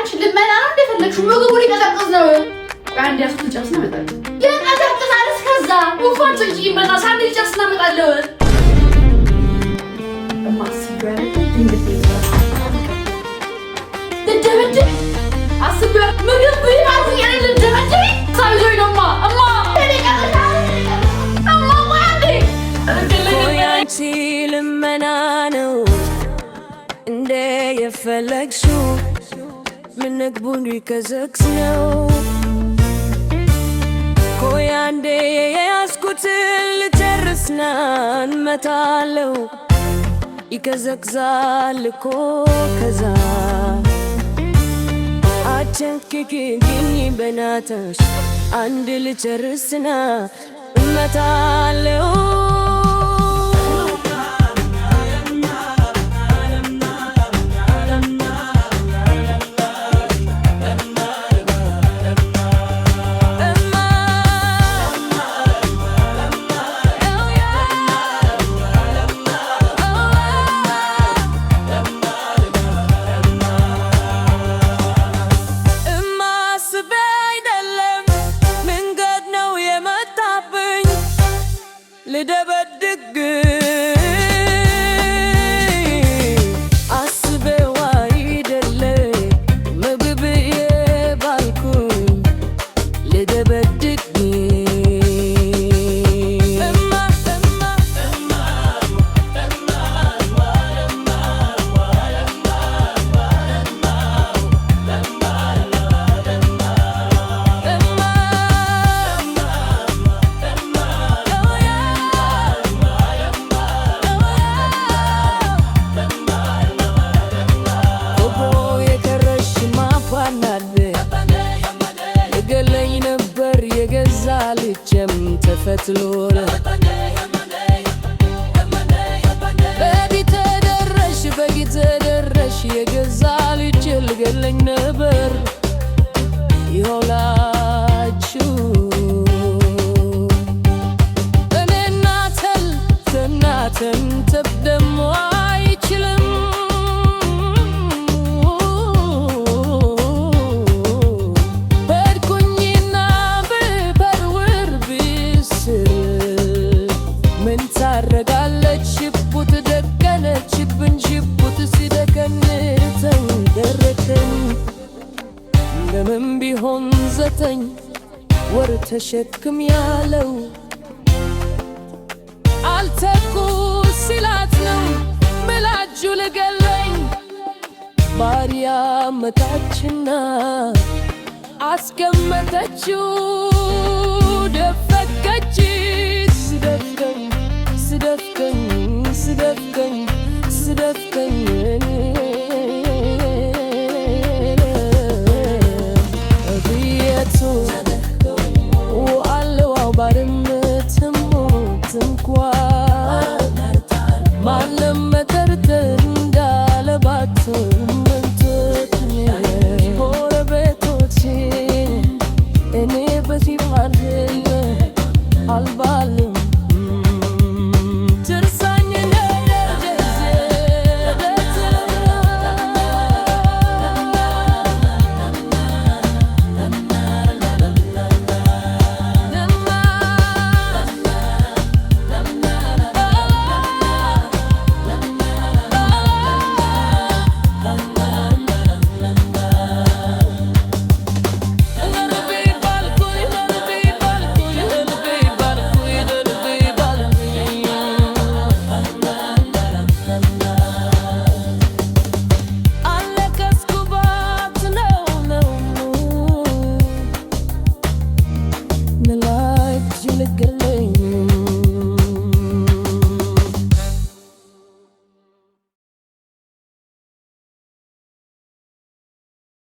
አንቺ ልመና ነው እንደፈለግሽው ምግቡ ሊቀዘቅዝ ነው። አንድ ያስኩ ጨርስ ነው መጣል የቀዘቅዛል። እስከዛ እንኳን ትጂ መጣ ሳንል ጨርስ ነው መጣለው ማስገር ትደበደ አስገር ምግብ ቢራስ ያለ ትደበደ ሳይዞይ ነውማ እማ እማ ማንዴ ያንቺ ልመና ነው እንደ የፈለግሽው ምን ነግቡን ይከዘክስ ነው ኮያንዴ የያዝኩት ልጨርስና እንመታለው ይከዘክዛል እኮ ከዛ አቸንክክኝ በናትሽ አንድ ልጨርስና እንመታለው ልደበድግ አስቤው አይደለ ምግብ የባልኩኝ ልደበድግ ገለኝ ነበር የገዛ ልጅም ተፈትሎለ በጊዜ ደረሽ የገዛ ልጅ ልገለኝ ነበር ይሆላችሁ እኔና ተናተን ተብደሞ አይችልም ታረጋለች ሽቡት ደቀነችብን ሽቡት ሲደከን ተንደረከን ለምን ቢሆን 9 ወር ተሸክም ያለው አልተኩ ሲላት ነው ምላጁ ልገለኝ ባሪያ መታችና አስቀመጠችው ደፈቀች ስደፍከኝ